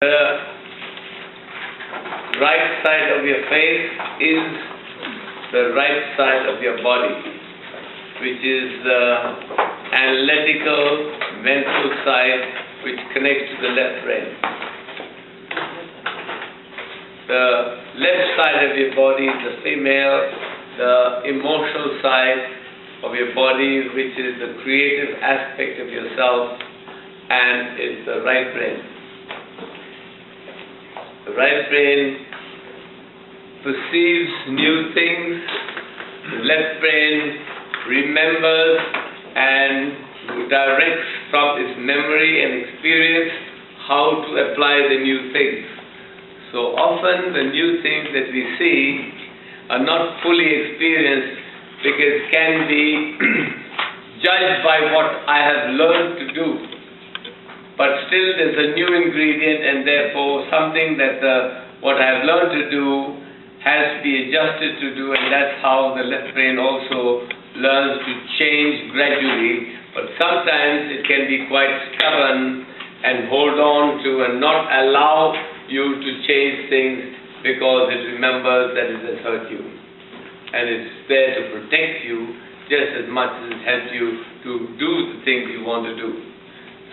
The right side of your face is the right side of your body, which is the analytical, mental side which connects to the left brain. The left side of your body is the female, the emotional side of your body, which is the creative aspect of yourself, and is the right brain. The right brain perceives new things, the left brain remembers and directs from its memory and experience how to apply the new things. So often the new things that we see are not fully experienced because can be judged by what I have learned to do. But still there's a new ingredient, and therefore something that what I have learned to do has to be adjusted to do, and that's how the left brain also learns to change gradually. But sometimes it can be quite stubborn and hold on to and not allow you to change things because it remembers that it has hurt you. And it's there to protect you just as much as it helps you to do the things you want to do.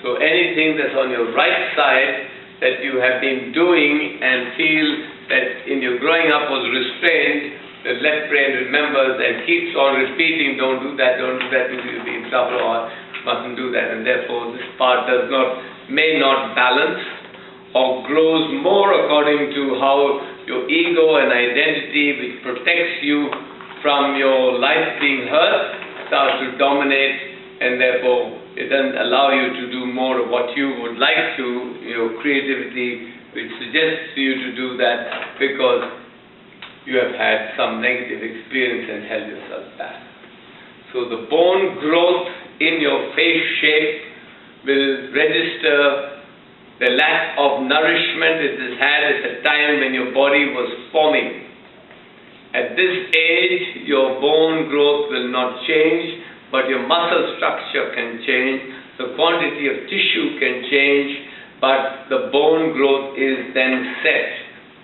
So anything that's on your right side that you have been doing and feel that in your growing up was restrained, the left brain remembers and keeps on repeating, don't do that, because you'll be in trouble, or mustn't do that. And therefore this part may not balance or grows more according to how your ego and identity, which protects you from your life being hurt, starts to dominate, and therefore it doesn't allow you to do more of what you would like to. Your creativity which suggests to you to do that because you have had some negative experience and held yourself back. So the bone growth in your face shape will register the lack of nourishment it has had at the time when your body was forming. At this age, your bone growth will not change, but your muscle structure can change, the quantity of tissue can change, but the bone growth is then set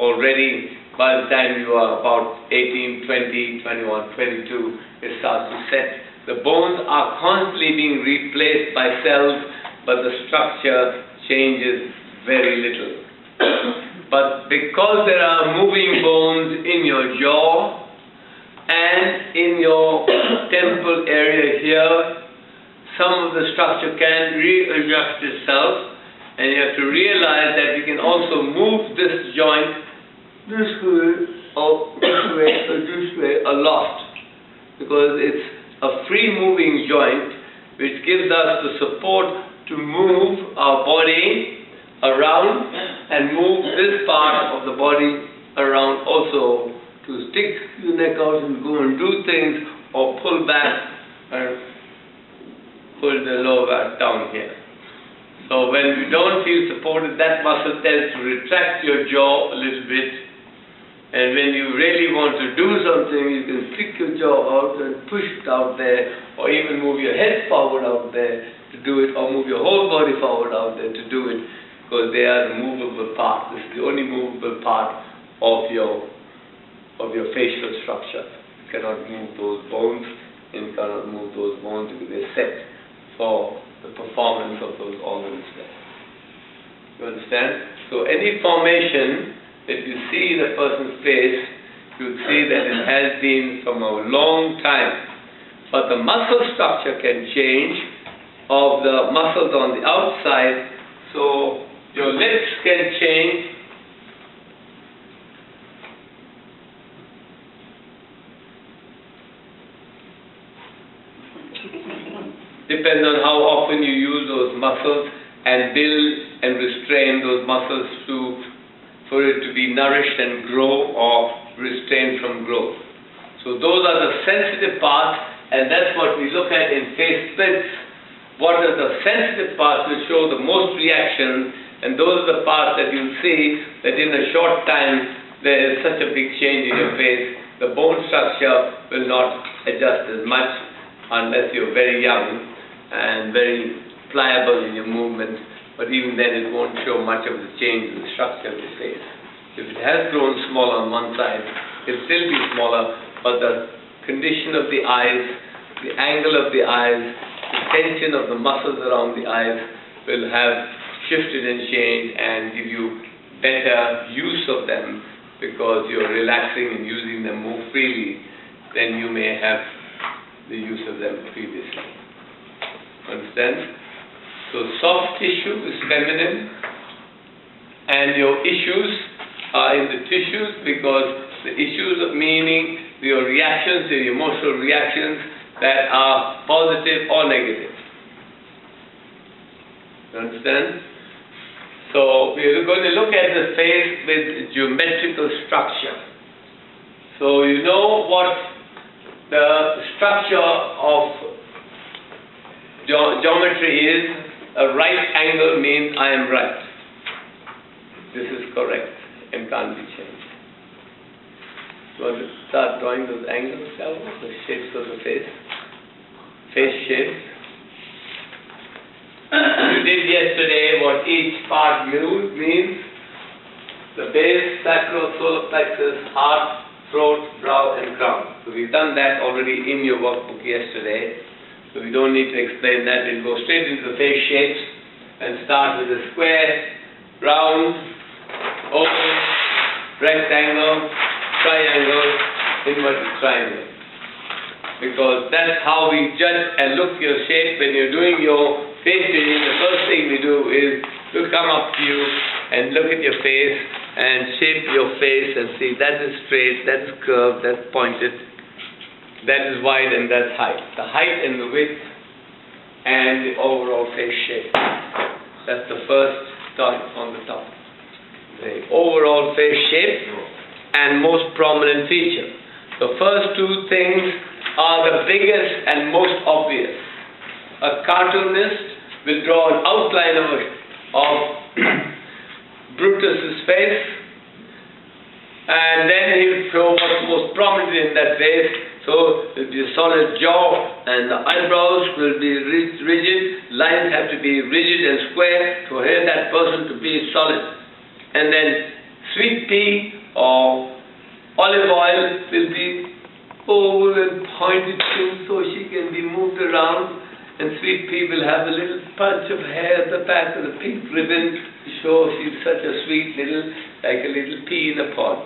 already by the time you are about 18, 20, 21, 22, it starts to set. The bones are constantly being replaced by cells, but the structure changes very little. But because there are moving bones in your jaw, and in your temple area here, some of the structure can readjust itself, and you have to realize that you can also move this joint this way or this way or this way a lot, because it's a free moving joint which gives us the support to move our body around and move this part of the body around also, to stick your neck out and go and do things, or pull back and pull the lower back down here. So when you don't feel supported, that muscle tends to retract your jaw a little bit, and when you really want to do something, you can stick your jaw out and push it out there, or even move your head forward out there to do it, or move your whole body forward out there to do it, because they are the movable part. This is the only movable part of your facial structure. You cannot move those bones, and you cannot move those bones because they're set for the performance of those organs there. You understand? So any formation that you see in a person's face, you'll see that it has been from a long time. But the muscle structure can change of the muscles on the outside, so your lips can change. Depends on how often you use those muscles and build and restrain those muscles for it to be nourished and grow, or restrained from growth. So those are the sensitive parts, and that's what we look at in face splits. What are the sensitive parts which show the most reaction, and those are the parts that you see that in a short time there is such a big change in your face. The bone structure will not adjust as much unless you're very young and very pliable in your movement, but even then it won't show much of the change in the structure of the face. If it has grown smaller on one side, it'll still be smaller, but the condition of the eyes, the angle of the eyes, the tension of the muscles around the eyes will have shifted and changed and give you better use of them because you're relaxing and using them more freely than you may have the use of them previously. Understand? So soft tissue is feminine, and your issues are in the tissues because the issues of meaning, your reactions, your emotional reactions that are positive or negative. You understand? So we are going to look at the face with geometrical structure. So you know what the structure of geometry is. A right angle means I am right. This is correct and can't be changed. You want to start drawing those angles, the shapes of the face? Face shapes. You did yesterday what each part means. The base, sacral, solar plexus, heart, throat, brow and crown. So we've done that already in your workbook yesterday. So we don't need to explain that. We'll go straight into the face shapes and start with a square, round, oval, rectangle, triangle, inverted triangle. Because that's how we judge and look your shape. When you're doing your face reading, the first thing we do is to come up to you and look at your face and shape your face and see that is straight, that's curved, that's pointed. That is wide and that's height. The height and the width and the overall face shape. That's the first dot on the top. The overall face shape and most prominent feature. The first two things are the biggest and most obvious. A cartoonist will draw an outline of Brutus's face, and then he will show what's most prominent in that face. So it will be a solid jaw, and the eyebrows will be rigid, lines have to be rigid and square to help that person to be solid. And then sweet pea or olive oil will be oval and pointed too, so she can be moved around. And sweet pea will have a little bunch of hair at the back with a pink ribbon to show she's such a sweet little, like a little pea in a pod.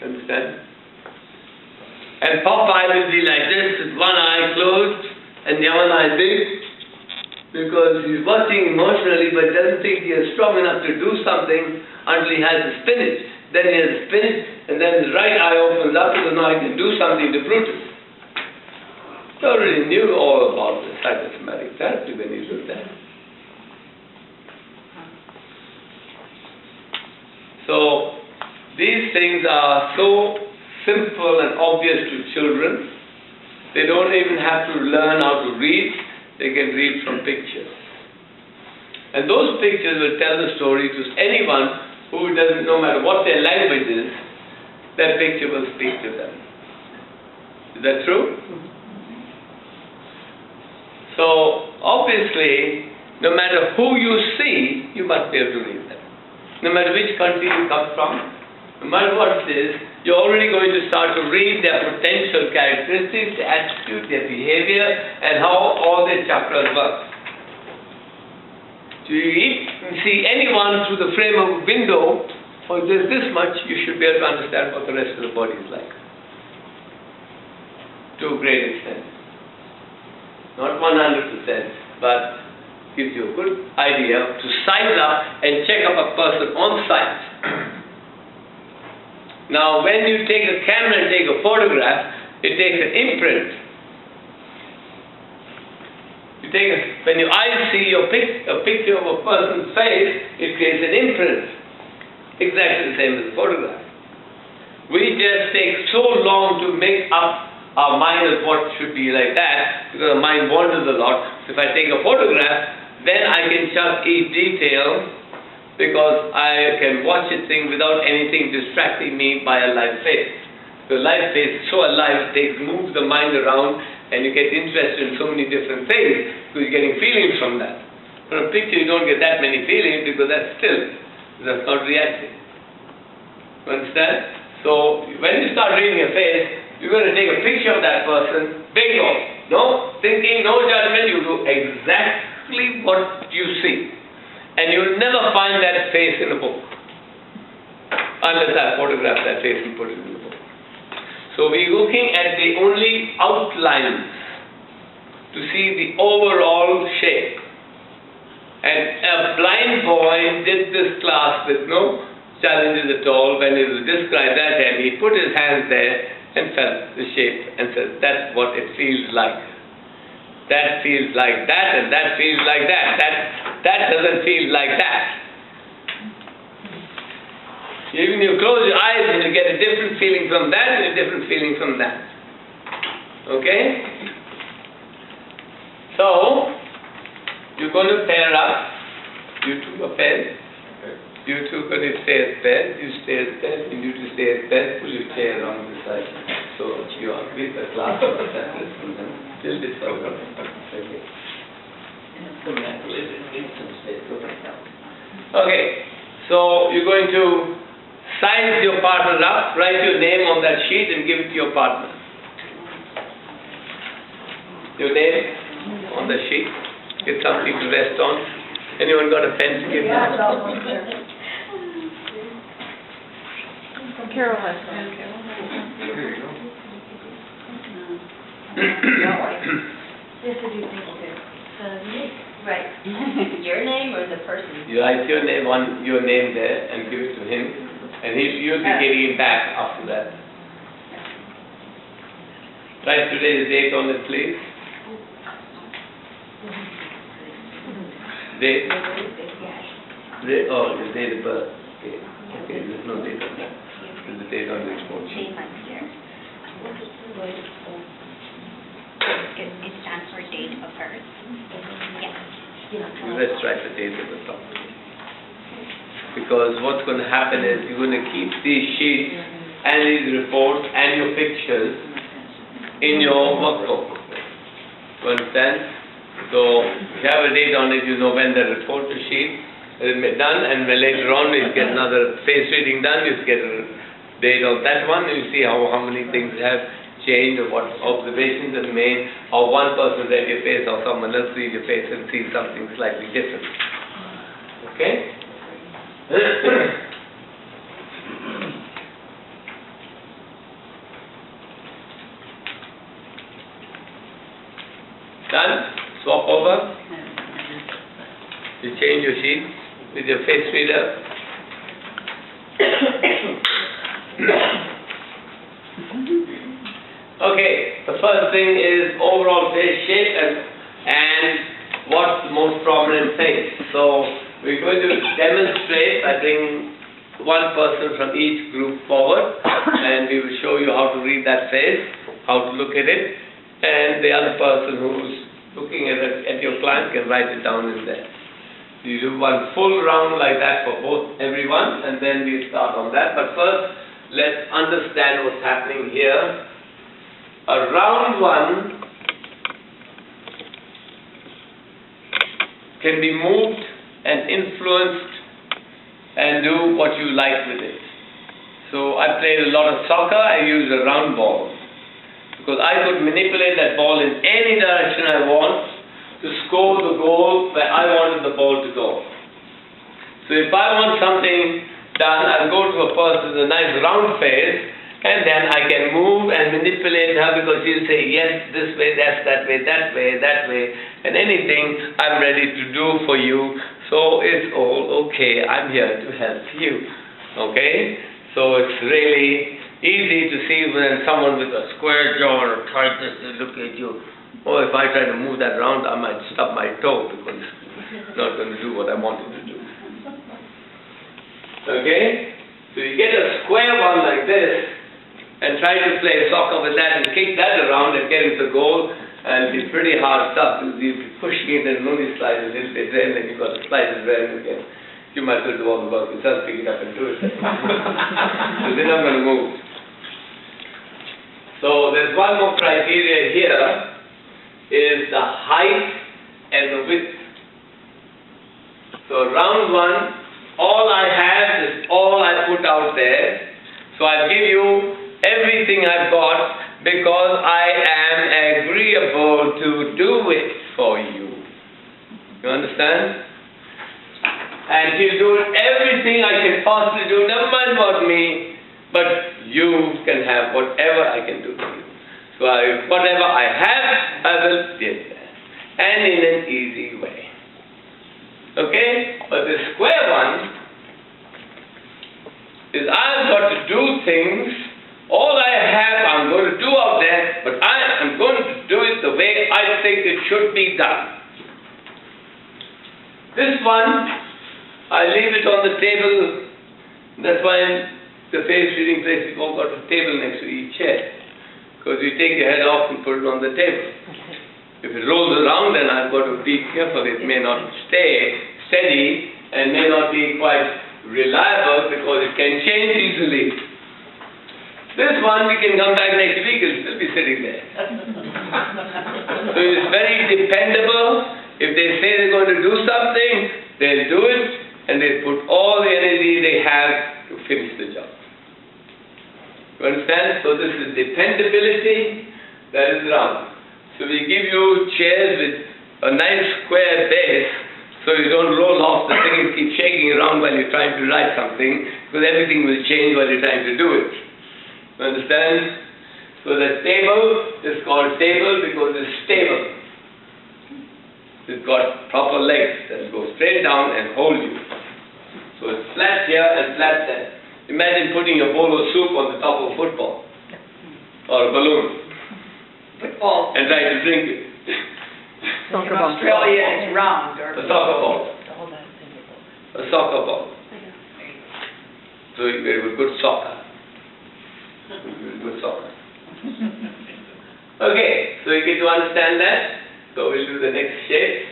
Understand? And Popeye will be like this, with one eye closed and the other eye big, because he's watching emotionally but doesn't think he is strong enough to do something until he has the spinach. Then he has the spinach, and then his right eye opens up so now he can do something to Brutus. He already knew all about the psychosomatic therapy when he did that. So these things are so simple and obvious to children. They don't even have to learn how to read. They can read from pictures. And those pictures will tell the story to anyone who doesn't, no matter what their language is, that picture will speak to them. Is that true? So, obviously, no matter who you see, you must be able to read them. No matter which country you come from, no matter what it is, you're already going to start to read their potential characteristics, their attitude, their behavior, and how all their chakras work. So you see anyone through the frame of a window, or there's this much, you should be able to understand what the rest of the body is like. To a great extent. Not 100%, but gives you a good idea to size up and check up a person on sight. Now, when you take a camera and take a photograph, it takes an imprint. When your eyes see a picture of a person's face, it creates an imprint. Exactly the same as a photograph. We just take so long to make up our mind of what should be like that, because our mind wanders a lot. If I take a photograph, then I can just each detail, because I can watch a thing without anything distracting me by a live face. The live face is so alive, it moves the mind around, and you get interested in so many different things, because you're getting feelings from that. From a picture you don't get that many feelings because that's still. That's not reacting. You understand? So when you start reading a face, you're going to take a picture of that person, bingo. No thinking, no judgment, you do exactly what you see. And you'll never find that face in a book. Unless I photograph that face and put it in the book. So we're looking at the only outlines to see the overall shape. And a blind boy did this class with no challenges at all. When he was described that and he put his hands there and felt the shape and said, that's what it feels like. That feels like that and that feels like that. That doesn't feel like that. Even you close your eyes and you get a different feeling from that and a different feeling from that. Okay? So, you're going to pair up. You two are pairs. You two are going to stay as pairs. You stay as pairs. And you two stay as pairs. Pull your chair around the side. So, you are with the class of separate from them. Till this further. Okay. Okay. So, you're going to size your partner up, write your name on that sheet and give it to your partner. Your name on the sheet. Get something to rest on. Anyone got a pen to give them? Carol has some. This would be right. Your name or the person? You write your name on your name there and give it to him. And you'll be getting it back after that. Write today's date on it, please. Date? Oh, the date of birth. Okay, there's no date on that. There's a date on the report sheet. It stands for date of birth. Yes. Let's write the date at the top. Because what's going to happen is you're going to keep these sheets and these reports and your pictures in your workbook. You understand? So if you have a date on it, you know when the report sheet is done, and when later on you get another face reading done, you get a date on that one, and you see how many things have changed, or what observations are made, how one person read your face, or someone else read your face and see something slightly different. Okay? Done? Swap over. You change your sheet with your face reader. Okay, the first thing is overall face shape and what's the most prominent face. So we're going to demonstrate by bringing one person from each group forward, and we will show you how to read that face, how to look at it, and the other person who's looking at your client can write it down in there. You do one full round like that for everyone, and then we start on that. But first, let's understand what's happening here. A round one can be moved and influenced and do what you like with it. So I played a lot of soccer. I used a round ball because I could manipulate that ball in any direction I want to score the goal where I wanted the ball to go. So if I want something done, I'll go to a person with a nice round face, and then I can move and manipulate her because she'll say yes this way, that's that way, that way, that way, and anything I'm ready to do for you. So it's all okay. I'm here to help you. Okay? So it's really easy to see when someone with a square jaw or a tightness, they look at you. Oh, if I try to move that around, I might stub my toe because it's not going to do what I wanted to do. Okay? So you get a square one like this and try to play soccer with that and kick that around and get into the goal, and it's pretty hard stuff because you're pushing it and only slide a little bit there, and then you've got to slide it around again. You might as well do all the work yourself, pick it up and do it. So they're not going to move. So there's one more criteria here, is the height and the width So round one, all I have is all I put out there. So I give you everything I've got because I am agreeable to do it for you. You understand? And he'll do everything I can possibly do. Never mind about me, but you can have whatever I can do for you. So whatever I have, I will give that. And in an easy way. Okay? But the square one is I've got to do things. All I have, I'm going to do out there, but I am going to do it the way I think it should be done. This one, I leave it on the table. That's why in the face reading place, we've all got a table next to each chair. Because you take your head off and put it on the table. If it rolls around, then I've got to be careful. It may not stay steady and may not be quite reliable because it can change easily. This one, we can come back next week, it'll still be sitting there. So it's very dependable. If they say they're going to do something, they'll do it, and they'll put all the energy they have to finish the job. You understand? So this is dependability that is round. So we give you chairs with a nice square base, so you don't roll off the thing and keep shaking around while you're trying to write something, because everything will change while you're trying to do it. You understand? So the table is called table because it's stable. It's got proper legs that go straight down and hold you. So it's flat here and flat there. Imagine putting a bowl of soup on the top of a football or a balloon and trying to drink it. In Australia, it's round. A soccer ball. A soccer ball. So you get a good soccer. Good soccer. Okay, so you get to understand that. So we'll do the next shape.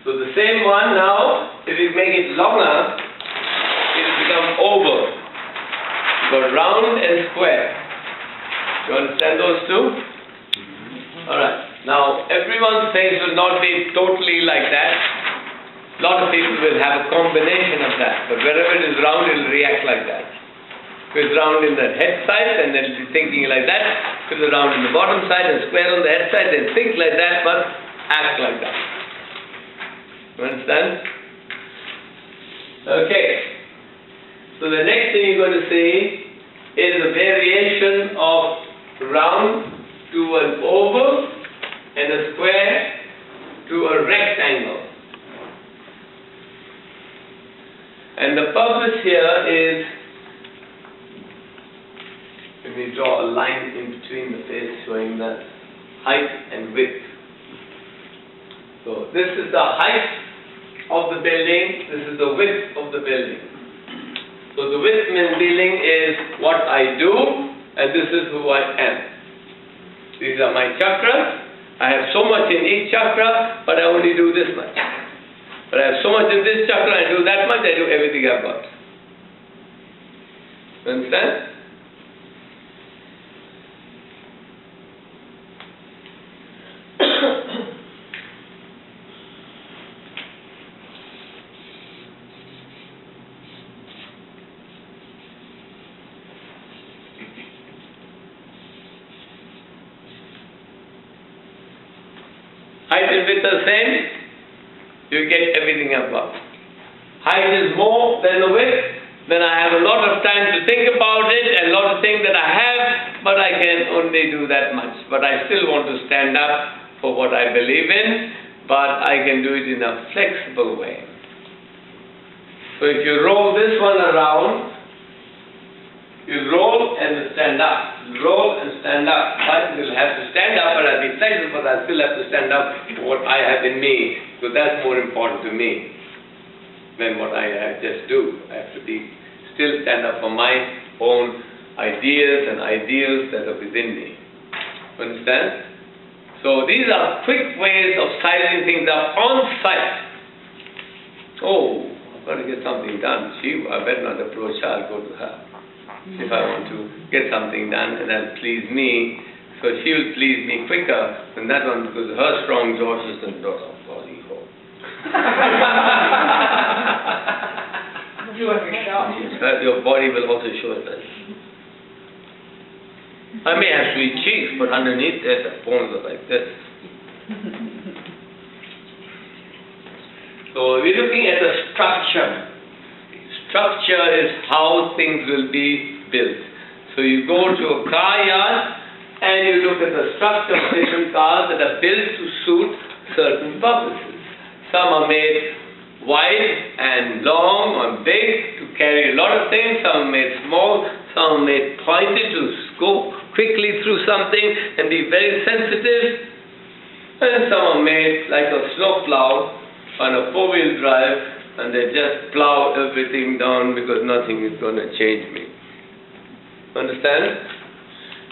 So the same one now, if you make it longer, it will become oval. So round and square. You understand those two? Alright. Now, everyone's face will not be totally like that. A lot of people will have a combination of that. But wherever it is round, it will react like that. If it's round in the head side, then they'll be thinking like that. If it's round in the bottom side and square on the head side, they'll think like that, but act like that. You understand? Okay. So the next thing you're going to see is a variation of round to an oval and a square to a rectangle. And the purpose here is, let me draw a line in between the face showing the height and width. So this is the height of the building, this is the width of the building. So the width in the building is what I do, and this is who I am. These are my chakras. I have so much in each chakra, but I only do this much. But I have so much in this chakra, I do that much, I do everything I've got. You understand? Height and width are the same, you get everything I've got. Height is more than the width, then I have a lot of time to think about it and a lot of things that I have, but I can only do that much. But I still want to stand up for what I believe in, but I can do it in a flexible way. So if you roll this one around, you roll and stand up, roll and stand up. I will have to stand up, but I'll be flexible, but I still have to stand up for what I have in me, because that's more important to me than what I just do. I have to still stand up for my own ideas and ideals that are within me. Understand? So these are quick ways of sizing things up on site. Oh, I've got to get something done. I better not approach her, I'll go to her. If I want to get something done and that'll please me, so she will please me quicker than that one, because her strong jaw system does not fall. You and yourself. That your body will also show it. I may have sweet cheeks, but underneath that, the bones are like this. So we're looking at the structure. Structure is how things will be built. So you go to a car yard and you look at the structure of different cars that are built to suit certain purposes. Some are made wide and long or big to carry a lot of things. Some are made small. Some are made pointed to go quickly through something and be very sensitive. And some are made like a snow plow on a four-wheel drive, and they just plow everything down because nothing is going to change me. Understand?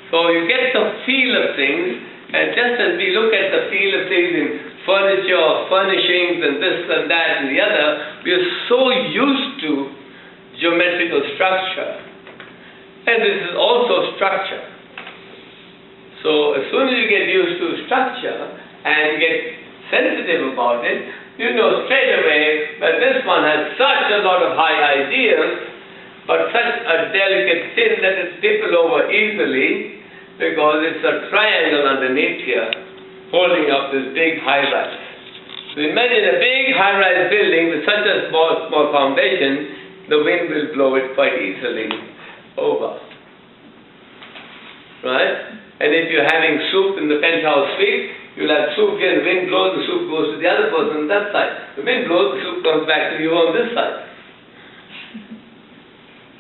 So you get the feel of things, and just as we look at the feel of things in furniture, furnishings, and this and that and the other, we are so used to geometrical structure. And this is also structure. So as soon as you get used to structure and get sensitive about it, you know straight away that this one has such a lot of high ideas, but such a delicate tin that it's tipped over easily because it's a triangle underneath here holding up this big high-rise. So imagine a big high-rise building with such a small foundation, the wind will blow it quite easily over. Right? And if you're having soup in the penthouse suite, you'll have soup here, the wind blows, the soup goes to the other person on that side. The wind blows, the soup comes back to you on this side.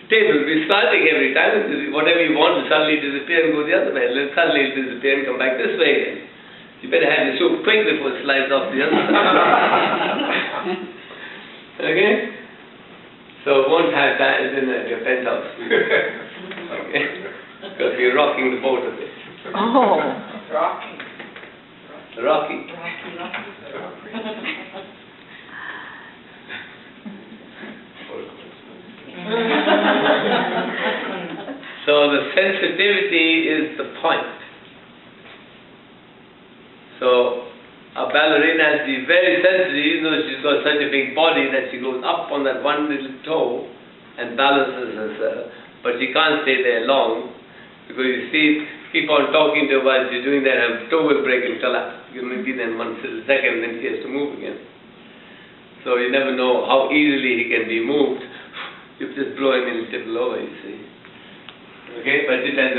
The table will be starting every time, and whatever you want will suddenly disappear and go the other way. And then suddenly it'll disappear and come back this way again. You better have your soup quick before it slides off the other side. Okay? So it won't have that in your penthouse. Okay? Because you're rocking the boat a bit. Oh. Rocky. Rocky. So the sensitivity is the point. So a ballerina has to be very sensitive, even though she's got such a big body that she goes up on that one little toe and balances herself. But she can't stay there long because you see, keep on talking to her while she's doing that, her toe will break and collapse. You may be there 1 second, then she has to move again. So you never know how easily he can be moved. You just blow him and he'll tip over, you see. Okay, but it depends on